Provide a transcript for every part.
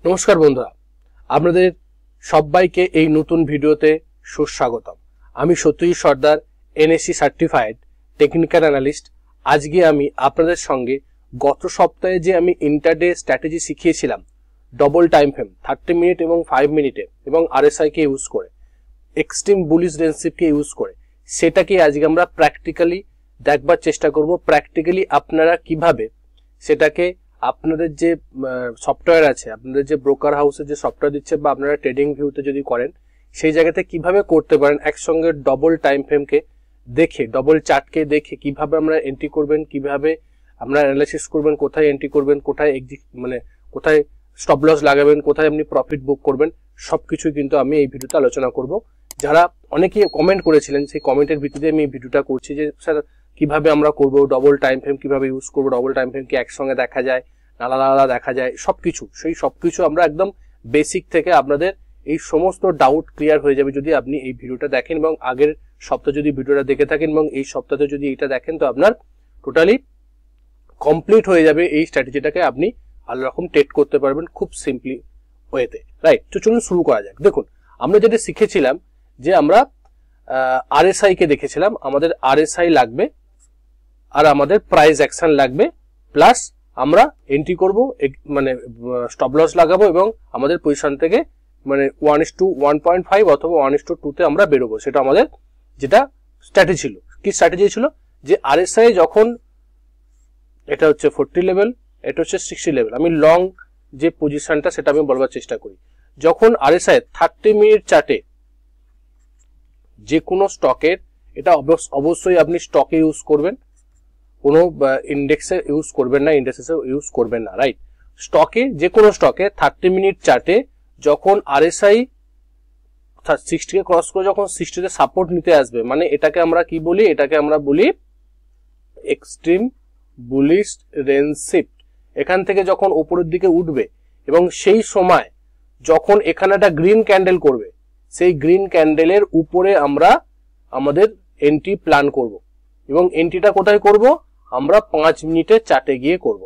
নমস্কার বন্ধুরা, আপনাদের সবাইকে এই নতুন ভিডিওতে সুস্বাগতম। আমি Satyajit Sardar, NSC certified technical analyst. আজকে আমি আপনাদের সঙ্গে গত সপ্তাহে যে আমি ইন্টারডে স্ট্র্যাটেজি শিখিয়েছিলাম ডবল টাইম ফ্রেম 30 মিনিট এবং 5 মিনিটে এবং আরএসআই কে ইউজ করে, এক্সট্রিম বুলিশ রেঞ্জশিপকে ইউজ করে, সেটাকে আজকে আমরা প্র্যাকটিক্যালি দেখবার চেষ্টা করব। প্র্যাকটিক্যালি আপনারা কিভাবে সেটাকে আপনাদের যে সফটওয়্যার আছে, আপনাদের যে ব্রোকার হাউসের যে সফটওয়্যার দিচ্ছে বা আপনারা ট্রেডিং ভিউতে যদি করেন, সেই জায়গাতে কিভাবে করতে পারেন একসঙ্গে ডবল টাইম ফ্রেমকে দেখে, ডবল চার্টকে দেখে কিভাবে আমরা এন্ট্রি করবেন, কিভাবে আমরা অ্যানালাইসিস করবেন, কোথায় এন্ট্রি করবেন, কোথায় কোথায় স্টপ লস লাগাবেন, কোথায় আপনি প্রফিট বুক করবেন, সবকিছু কিন্তু আমি এই ভিডিওতে আলোচনা করব। যারা অনেকেই কমেন্ট করেছিলেন, সেই কমেন্টের ভিত্তিতে আমি এই ভিডিওটা করছি যে স্যার কিভাবে আমরা করব, ডবল টাইম ফ্রেম কিভাবে ইউজ করবো, ডবল টাইম ফ্রেম কি একসঙ্গে দেখা যায়, আলাদা আলাদা দেখা যায়, সবকিছু আমরা একদম বেসিক থেকে আপনাদের এই সমস্ত ডাউট ক্লিয়ার হয়ে যাবে যদি আপনি এই ভিডিওটা দেখেন এবং আগের সপ্তাহে যদি ভিডিওটা দেখে থাকেন এবং এই সপ্তাহে যদি এটা দেখেন, তো আপনার টোটালি কমপ্লিট হয়ে যাবে। এই স্ট্র্যাটেজিটাকে আপনি ভালো রকম ট্রেড করতে পারবেন খুব সিম্পলি ওয়েতে, রাইট? তো চলুন শুরু করা যাক। দেখুন, আমরা যেটা শিখেছিলাম যে আমরা আরএসআই কে দেখেছিলাম, আমাদের আরএসআই লাগবে আর আমাদের প্রাইস অ্যাকশন লাগবে, প্লাস আমরা এন্ট্রি করব, স্টপ লস লাগাবো এবং আমাদের পজিশন থেকে 1:1.5 অথবা 1:2 তে আমরা বেরোবো। সেটা আমাদের যেটা স্ট্র্যাটেজি ছিল। কি স্ট্র্যাটেজি ছিল? যে আরএসআই যখন এটা হচ্ছে 40 লেভেল, এটা হচ্ছে 60 লেভেল, আমি লং যে পজিশনটা সেটা আমি বলবার চেষ্টা করি। যখন আরএসআই 30 মিনিট চার্টে যে কোনো স্টকের, এটা অবশ্যই আপনি স্টকে ইউজ করবেন, কোনো ইন্ডেক্সে ইউজ করবেন না, ইন্ডেক্সে ইউজ করবেন না, রাইট? স্টকে, যে কোনো স্টকে 30 মিনিট চার্টে যখন আরএসআই 60 কে ক্রস করে যখন 60 তে সাপোর্ট নিতে আসবে, মানে এটাকে আমরা কি বলি? এটাকে আমরা বলি এক্সট্রিম বুলিশ রেঞ্জ শিফট। এখান থেকে যখন উপরের দিকে উঠবে এবং সেই সময় যখন এখানে একটা গ্রিন ক্যান্ডেল করবে, সেই গ্রিন ক্যান্ডেলের উপরে আমরা আমাদের এন্ট্রি প্ল্যান করব এবং এন্ট্রিটা কোথায় করব? আমরা 5 মিনিটের চার্টে গিয়ে করব।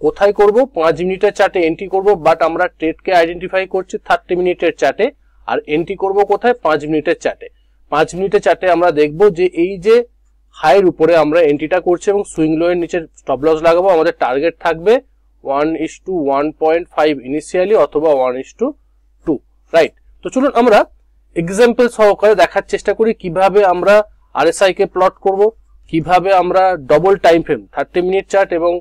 কোথায় করব? 5 মিনিটের চার্টে এন্ট্রি করব, বাট আমরা ট্রেডকে আইডেন্টিফাই করছি 30 মিনিটের চার্টে, আর এন্ট্রি করব কোথায়? 5 মিনিটের চার্টে। 5 মিনিটের চার্টে আমরা দেখব যে এই যে হাইয়ের উপরে আমরা এন্ট্রিটা করছি এবং সুইং লো এর নিচে স্টপ লস লাগাবো। আমাদের টার্গেট থাকবে 1:1.5 ইনিশিয়ালি অথবা 1:2, রাইট? তো চলুন আমরা এক্সাম্পল সহকারে দেখার চেষ্টা করি কিভাবে আমরা আরএসআই কে প্লট করব, কিভাবে আমরা double time frame 30 minute chart এবং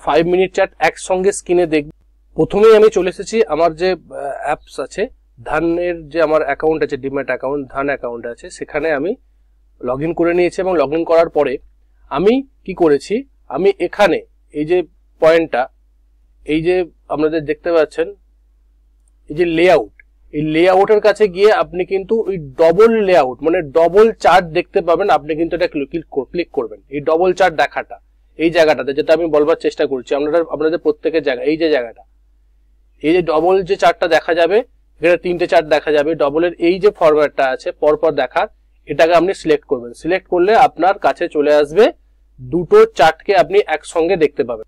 5 মিনিট চার্ট একসঙ্গে স্ক্রিনে দেখব। প্রথমেই আমি চলে এসেছি আমার যে অ্যাপস আছে, ধানের যে আমার অ্যাকাউন্ট আছে, ডিম্যাট অ্যাকাউন্ট, ধান অ্যাকাউন্ট আছে, সেখানে আমি লগ ইন করে নিয়েছি এবং লগ ইন করার পরে আমি কি করেছি, আমি এখানে এই যে পয়েন্টটা, এই যে আপনাদের দেখতে পাচ্ছেন এই যে লেআউট, এই লেআউটের কাছে গিয়ে আপনি কিন্তু ওই ডবল লেআউট মানে ডবল চার্ট দেখতে পাবেন। আপনি কিন্তু এটা ক্লিক করবেন, এই ডবল চার্ট দেখাটা, এই জায়গাটাতে যেটা আমি বলবার চেষ্টা করছি আপনাদের প্রত্যেকের জায়গা, এই যে জায়গাটা, এই যে ডবল যে চার্টটা দেখা যাবে, এখানে 3টে চার্ট দেখা যাবে ডবলের, এই যে ফরম্যাটটা আছে পরপর দেখার, এটাকে আপনি সিলেক্ট করবেন। সিলেক্ট করলে আপনার কাছে চলে আসবে দুটো চার্টকে আপনি একসঙ্গে দেখতে পাবেন।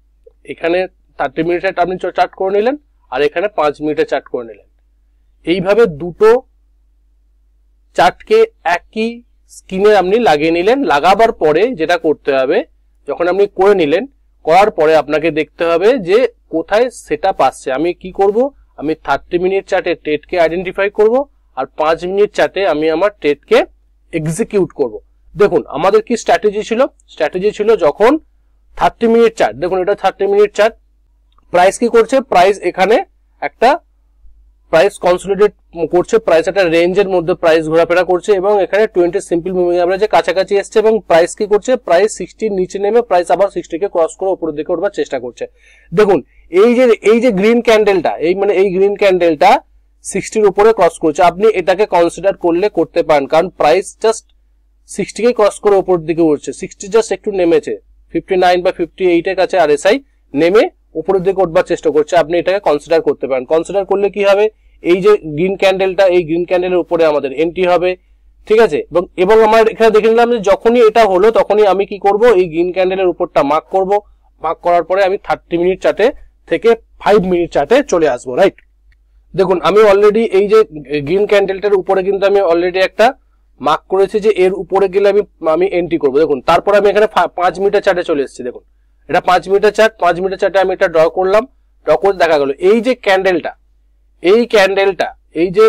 এখানে 30 মিনিটের আপনি চার্ট করে নিলেন আর এখানে 5 মিনিটের চার্ট করে নিলেন। এইভাবে দুটো চার্টকে একই স্ক্রিনে আপনি লাগিয়ে নিলেন। লাগাবার পরে যেটা করতে হবে, যখন আপনি করে নিলেন, করার পরে আপনাকে দেখতে হবে যে কোথায় সেটআপ আসছে। আমি কি করব? আমি 30 মিনিট চার্টে ট্রেডকে আইডেন্টিফাই করব আর 5 মিনিট চার্টে আমি আমার ট্রেডকে এক্সিকিউট করব। দেখুন আমাদের কি স্ট্র্যাটেজি ছিল? স্ট্র্যাটেজি ছিল যখন 30 মিনিট চার্ট, দেখুন এটা 30 মিনিট চার্ট, প্রাইস কি করছে? প্রাইস এখানে একটা প্রাইস কনসলিডেট করছে, প্রাইস একটা রেঞ্জের মধ্যে প্রাইস ঘোরাফেরা করছে এবং এখানে 20 সিম্পল মুভিং অ্যাভারেজে কাছাকাছি এসছে এবং প্রাইস কি করছে? প্রাইস 60 নিচে নেমে প্রাইস আবার 60 কে ক্রস করে উপরের দিকে উঠবার চেষ্টা করছে। দেখুন এই যে গ্রিন ক্যান্ডেলটা, এই গ্রিন ক্যান্ডেলটা 60 এর উপরে ক্রস করছে। আপনি এটাকে কনসিডার করলে করতে পারেন, কারণ প্রাইস জাস্ট 60 কে ক্রস করে উপরের দিকে উঠছে, 60 জাস্ট একটু নেমেছে, 59 বা 58 এর কাছে আরএসআই নেমে উপরের দিকে উঠবার চেষ্টা করছে। আপনি এটাকে কনসিডার করতে পারেন। কনসিডার করলে কি হবে? এই যে গ্রিন ক্যান্ডেলটা, এই গ্রিন ক্যান্ডেলের উপরে আমাদের এন্ট্রি হবে, ঠিক আছে? এবং আমার এখানে দেখে নিলাম যে যখনই এটা হলো তখনই আমি কি করব? এই গ্রিন ক্যান্ডেলের উপরটা মার্ক করব। মার্ক করার পরে আমি 30 মিনিট চার্টে থেকে 5 মিনিট চার্টে চলে আসবো, রাইট? দেখুন আমি অলরেডি এই যে গ্রিন ক্যান্ডেলটার উপরে কিন্তু আমি অলরেডি একটা মার্ক করেছি যে এর উপরে গেলে আমি এন্ট্রি করবো। দেখুন তারপর আমি এখানে 5 মিনিটের চার্টে চলে এসেছি। দেখুন এটা 5 মিনিটের চার্ট, 5 মিনিটের চার্টে আমি এটা ড্র করলাম, ড্র করে দেখা গেল এই যে ক্যান্ডেলটা, এই যে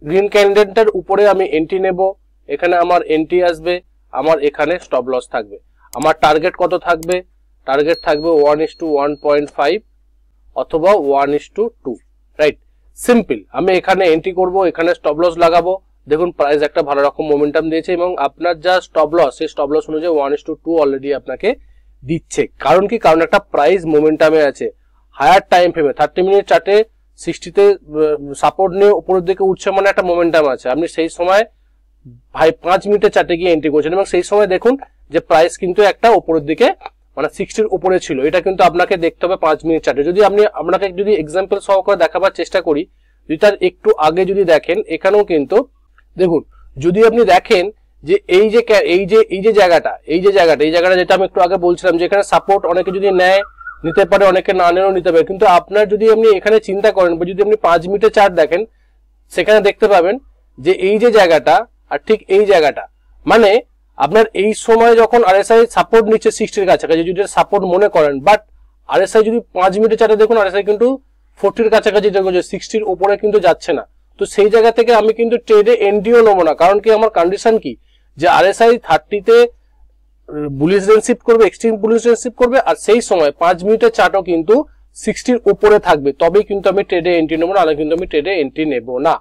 গ্রিন ক্যান্ডেলটার উপরে আমি এন্ট্রি নেব, এখানে আমার এন্ট্রি আসবে, আমার এখানে স্টপ লস থাকবে। আমার টার্গেট কত থাকবে? টার্গেট থাকবে 1:1.5 অথবা 1:2, রাইট? সিম্পল। আমি এখানে এন্ট্রি করব, এখানে স্টপ লস লাগাবো। দেখুন প্রাইস একটা ভালো রকম মোমেন্টাম দিয়েছে এবং আপনার যা স্টপ লস, সেই স্টপ লস অনুযায়ী 1:2 অলরেডি আপনাকে দিচ্ছে। কারণ কি? কারণ একটা প্রাইস মোমেন্টামে আছে, হায়ার টাইম ফ্রেমে 30 মিনিট চার্টে 60তে সাপোর্ট নিয়ে উপরের দিকে উঠছে, মানে একটা মোমেন্টাম আছে। আপনি সেই সময় 5 মিনিটের চার্টে গিয়ে এন্ট্রি করছেন এবং সেই সময় দেখুন যে প্রাইস কিন্তু একটা উপরের দিকে মানে 60-র উপরে ছিল। এটা কিন্তু আপনাকে দেখতে হবে 5 মিনিট চার্টে। যদি আপনাকে যদি এক্সাম্পল সহকারে দেখাবার চেষ্টা করি, যদি তার একটু আগে যদি দেখেন, এখানেও কিন্তু দেখুন, যদি আপনি দেখেন যে এই যে জায়গাটা যেটা আমি একটু আগে বলছিলাম যে এখানে সাপোর্ট অনেকে যদি নেয় নিতে পারে, অনেকে না নেও নিতে পারে, কিন্তু আপনার যদি আপনি এখানে চিন্তা করেন বা যদি আপনি 5 মিনিটের চার্ট দেখেন, সেখানে দেখতে পাবেন যে এই যে জায়গাটা আর ঠিক এই জায়গাটা, মানে আপনার এই সময় যখন আরএসআই সাপোর্ট নিচ্ছে 60-র কাছাকাছি, যদি সাপোর্ট মনে করেন, বাট আরএসআই যদি 5 মিনিটের চার্টে দেখুন, আরএসআই কিন্তু 40-র কাছাকাছি, 60-র উপরে কিন্তু যাচ্ছে না। তো সেই জায়গা থেকে আমি কিন্তু ট্রেডে এন্ট্রিও নেবো না। কারণ কি? আমার কন্ডিশন কি যে আরএসআই 30-তে বুলিশ রেঞ্জ শিফট করবে, এক্সট্রিম বুলিশ রেঞ্জ শিফট করবে, আর সেই সময় 5 মিনিটের চার্টও কিন্তু 60-র উপরে থাকবে, তবেই কিন্তু আমি ট্রেডে এন্ট্রি নেবো না, কিন্তু আমি ট্রেডে এন্ট্রি নেব না।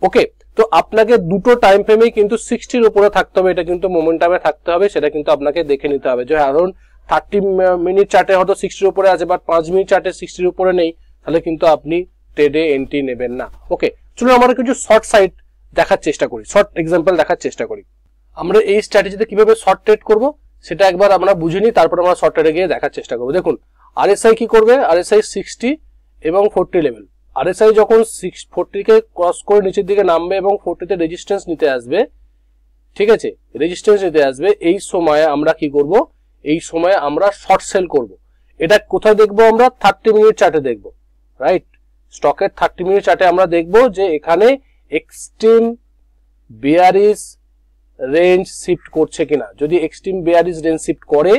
ওকে, তো আপনাকে দুটো টাইম ফ্রেমেই কিন্তু 60-র উপরে থাকতে হবে, এটা কিন্তু মোমেন্টামে থাকতে হবে, সেটা কিন্তু আপনাকে দেখে নিতে হবে। যে ধরুন 30 মিনিট চার্টে হয়তো 60-র উপরে আছে, বাট 5 মিনিট চার্টে 60-র উপরে নেই, তাহলে কিন্তু আপনি ট্রেডে এন্ট্রি নেবেন না। ওকে, চলুন আমরা কিছু শর্ট সাইড দেখার চেষ্টা করি, শর্ট এক্সাম্পল দেখার চেষ্টা করি। আমরা এই স্ট্র্যাটেজিতে কিভাবে শর্ট ট্রেড করব সেটা একবার আমরা বুঝে নিই, তারপর আমরা শর্ট ট্রেডে গিয়ে দেখার চেষ্টা করবো। দেখুন আরএসআই কি করবে? আরএসআই 60 এবং 40 লেভেল, আরএসআই যখন 40-কে ক্রস করে নিচের দিকে নামবে এবং 40-তে রেজিস্ট্যান্স নিতে আসবে, ঠিক আছে, রেজিস্ট্যান্স নিতে আসবে, এই সময়ে আমরা কি করব? এই সময়ে আমরা শর্ট সেল করব। এটা কোথায় দেখবো? আমরা 30 মিনিট চার্টে দেখবো, রাইট? স্টকের 30 মিনিট চার্টে আমরা দেখবো যে এখানে এক্সট্রিম বেয়ারিশ রেঞ্জ শিফট করছে কিনা। যদি এক্সট্রিম বেয়ারিশ রেঞ্জ শিফট করে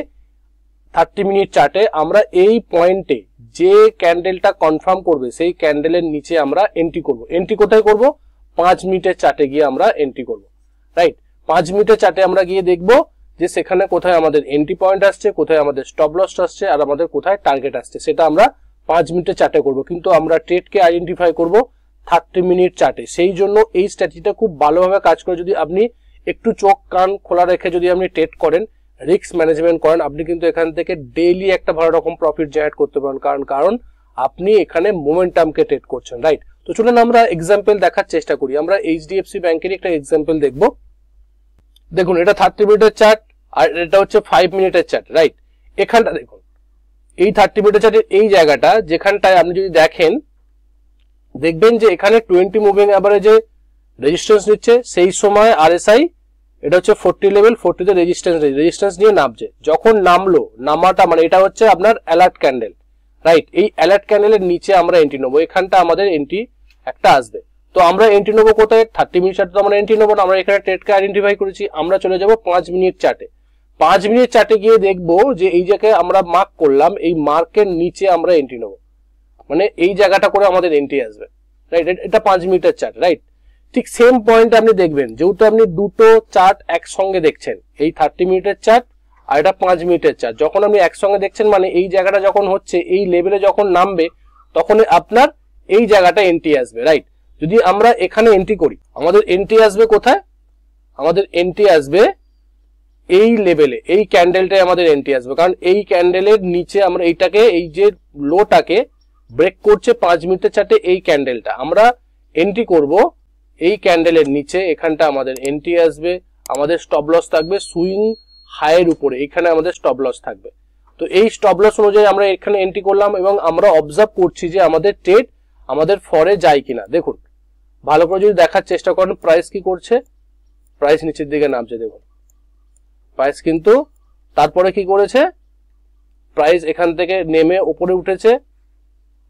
30 মিনিট চার্টে, আমরা এই পয়েন্টে যে ক্যান্ডেলটা কনফার্ম করবে সেই ক্যান্ডেলের নিচে আমরা এন্ট্রি করব। এন্ট্রি কোথায় করব? 5 মিনিটের চার্টে গিয়ে আমরা এন্ট্রি করব, রাইট? 5 মিনিটের চার্টে আমরা গিয়ে দেখব যে সেখানে কোথায় আমাদের এন্ট্রি পয়েন্ট আসছে, কোথায় আমাদের স্টপ লস আসছে, আর আমাদের কোথায় টার্গেট আসছে, সেটা আমরা 5 মিনিটের চার্টে করব। কিন্তু আমরা ট্রেডকে আইডেন্টিফাই করব 30 মিনিট চার্টে। সেই জন্য এই স্ট্র্যাটেজিটা খুব ভালোভাবে কাজ করে। যদি আপনি একটু চোখ কান খোলা রেখে যদি আপনি ট্রেড করেন, রিস্ক ম্যানেজমেন্ট করেন, আপনি কিন্তু এখান থেকে ডেইলি একটা ভালো রকম প্রফিট জেনারেট করতে পারেন। কারণ আপনি এখানে মোমেন্টামকে ট্রেড করছেন, রাইট? তো চলুন আমরা এক্সাম্পল দেখার চেষ্টা করি। আমরা এইচডিএফসি ব্যাংকের একটা এক্সাম্পল দেখব। দেখুন এটা 30 মিনিটের চার্ট আর এটা হচ্ছে 5 মিনিটের চার্ট, রাইট? এখানটা দেখুন, এই 30 মিনিটের চার্টের এই জায়গাটা যেখানটায় আপনি যদি দেখেন, দেখবেন যে এখানে 20 মুভিং অ্যাভারেজে রেজিস্ট্যান্স নিচ্ছে। সেই সময় আরএসআই এটা হচ্ছে 40 লেভেল, 40-তে রেজিস্ট্যান্স নিয়ে নামছে। যখন নামলো, নামাটা মানে এটা হচ্ছে আপনার অ্যালার্ট ক্যান্ডেল, রাইট? এই অ্যালার্ট ক্যান্ডেলের নিচে আমরা এন্ট্রি নেবো, এখানটা আমাদের এন্ট্রি একটা আসবে। তো আমরা এন্ট্রি নেবো কোথায়? 30 মিনিট চার্টে তো আমরা এন্ট্রি নেবো না, আমরা এখানে ট্রেডকে আইডেন্টিফাই করেছি। আমরা চলে যাব 5 মিনিট চার্টে। 5 মিনিট চার্টে গিয়ে দেখবো যে এই জায়গায় আমরা মার্ক করলাম, এই মার্কের নিচে আমরা এন্ট্রি নেবো, মানে এই জায়গাটা করে আমাদের এন্ট্রি আসবে, রাইট? এটা 5 মিনিটের চার্ট, রাইট? ঠিক সেম পয়েন্ট আপনি দেখবেন, যেহেতু আপনি দুটো চার্ট একসঙ্গে দেখছেন, এই 30 মিনিটের চার্ট আর এটা 5 মিনিটের চার্ট, যখন আপনি একসঙ্গে দেখছেন মানে এই জায়গাটা যখন হচ্ছে, এই লেভেলে যখন নামবে, তখন আপনার এই জায়গাটা এন্ট্রি আসবে, রাইট? যদি আমরা এখানে এন্ট্রি করি, আমাদের এন্ট্রি আসবে কোথায়? আমাদের এন্ট্রি আসবে এই লেভেলে, এই ক্যান্ডেলটায় আমাদের এন্ট্রি আসবে। কারণ এই ক্যান্ডেলের নিচে আমরা এইটাকে, এই যে লোটাকে ব্রেক করছে 5 মিনিটের চার্টে এই ক্যান্ডেলটা, আমরা এন্ট্রি করব এই ক্যান্ডেলের নিচে। এখানটা আমাদের এন্ট্রি আসবে, আমাদের স্টপ লস থাকবে সুইং হাইয়ের উপরে, এখানে আমাদের স্টপ লস থাকবে। তো এই স্টপ লস অনুযায়ী আমরা এখানে এন্ট্রি করলাম এবং আমরা অবজার্ভ করছি যে আমাদের ট্রেড আমাদের ফরে যায় কিনা। দেখুন ভালো করে যদি দেখার চেষ্টা করেন, প্রাইস কি করছে? প্রাইস নিচের দিকে নামছে, দেখুন প্রাইস কিন্তু তারপরে কি করেছে? প্রাইস এখান থেকে নেমে উপরে উঠেছে,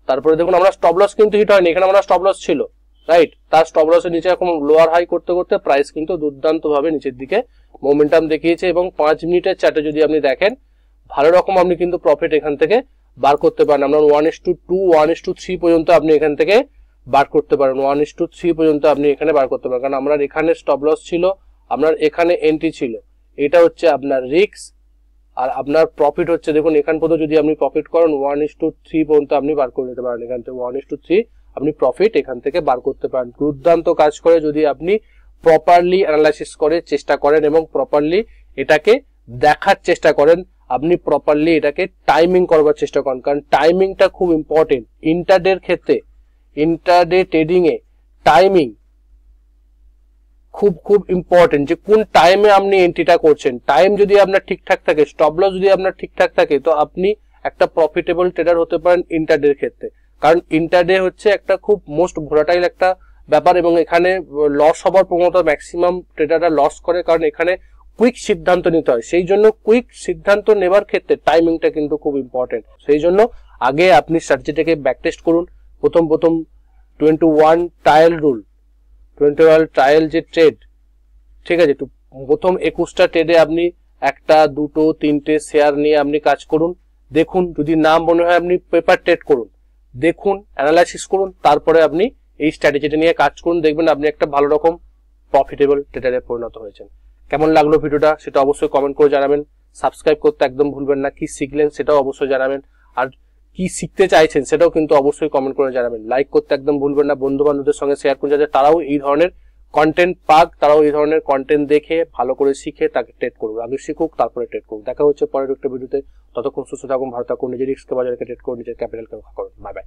তারপরে দেখুন আমরা স্টপ লস কিন্তু হিট হয়নি, এখানে আমরা স্টপ লস ছিল, রাইট। তার স্টপ লসের নিচে এখন লোয়ার হাই করতে করতে প্রাইস কিন্তু দুর্দান্ত ভাবে নিচের দিকে মোমেন্টাম দেখিয়েছে, এবং 5 মিনিটের চার্টে যদি আপনি দেখেন ভালো রকম আপনি কিন্তু প্রফিট এখান থেকে বার করতে পারেন। আমরা 1:2 1:3 পর্যন্ত আপনি এখান থেকে বার করতে পারেন, 1:3 পর্যন্ত আপনি এখানে বার করতে পারেন, কারণ আমরা এখানে স্টপ লস ছিল, আপনার এখানে এন্ট্রি ছিল, এটা হচ্ছে আপনার রিস্ক, আর আপনার প্রফিট হচ্ছে দেখুন এখান পর্যন্ত যদি আপনি প্রফিট করেন 1:3 পর্যন্ত আপনি বার করে নিতে পারেন, এখান থেকে 1:3 আপনি প্রফিট এখান থেকে বার করতে পারেন। দুর্দান্ত কাজ করে যদি আপনি প্রপারলি অ্যানালাইসিস করে চেষ্টা করেন এবং প্রপারলি এটাকে দেখার চেষ্টা করেন, আপনি প্রপারলি এটাকে টাইমিং করবার চেষ্টা করেন, কারণ টাইমিংটা খুব ইম্পর্টেন্ট ইন্টারডের ক্ষেত্রে। ইন্টারডে ট্রেডিং এ টাইমিং খুব খুব ইম্পর্টেন্ট, যে কোন টাইমে আপনি এন্ট্রিটা করছেন। টাইম যদি আপনার ঠিকঠাক থাকে, স্টপ লস যদি আপনার ঠিকঠাক থাকে, তো আপনি একটা প্রফিটেবল ট্রেডার হতে পারেন ইন্টারডের ক্ষেত্রে। কারণ ইন্টারডে হচ্ছে একটা খুব মোস্ট ভোলাটাইল একটা ব্যাপার, এবং এখানে লস হবার প্রবণতা ম্যাক্সিমাম ট্রেডাররা লস করে, কারণ এখানে কুইক সিদ্ধান্ত নিতে হয়। সেই জন্য কুইক সিদ্ধান্ত নেবার ক্ষেত্রে টাইমিংটা কিন্তু খুব ইম্পর্টেন্ট। সেই জন্য আগে আপনি স্ট্র্যাটেজিটাকে ব্যাকটেস্ট করুন। প্রথম 21 ট্রায়াল রুল, 21 ট্রায়াল যে ট্রেড, ঠিক আছে, প্রথম 21টা ট্রেডে আপনি 1, 2, 3টে শেয়ার নিয়ে আপনি কাজ করুন। দেখুন যদি না মনে হয় আপনি পেপার ট্রেড করুন, দেখুন অ্যানালাইসিস করুন, তারপরে আপনি এই স্ট্র্যাটেজিটা নিয়ে কাজ করুন, দেখবেন আপনি একটা ভালো রকম প্রফিটেবল ট্রেডারে পরিণত হয়েছেন। কেমন লাগলো ভিডিওটা সেটা অবশ্যই কমেন্ট করে জানাবেন। সাবস্ক্রাইব করতে একদম ভুলবেন না। কি শিখলেন সেটাও অবশ্যই জানাবেন, আর কি শিখতে চাইছেন সেটাও কিন্তু অবশ্যই কমেন্ট করে জানাবেন। লাইক করতে একদম ভুলবেন না, বন্ধু বান্ধবদের সঙ্গে শেয়ার করুন, যাতে তারাও এই ধরনের কন্টেন্ট পাক, তারাও এই ধরনের কন্টেন্ট দেখে ভালো করে শিখে তাকে ট্রেড করুক, আগে শিখুক তারপরে ট্রেড করুক। দেখা হচ্ছে পরের একটা ভিডিওতে। ততক্ষণ সুস্থ থাকুন, ভালো থাকুন, নিজের রিস্ক বাজারে ট্রেড করুন, নিজের ক্যাপিটালকে রক্ষা করুন। Bye bye.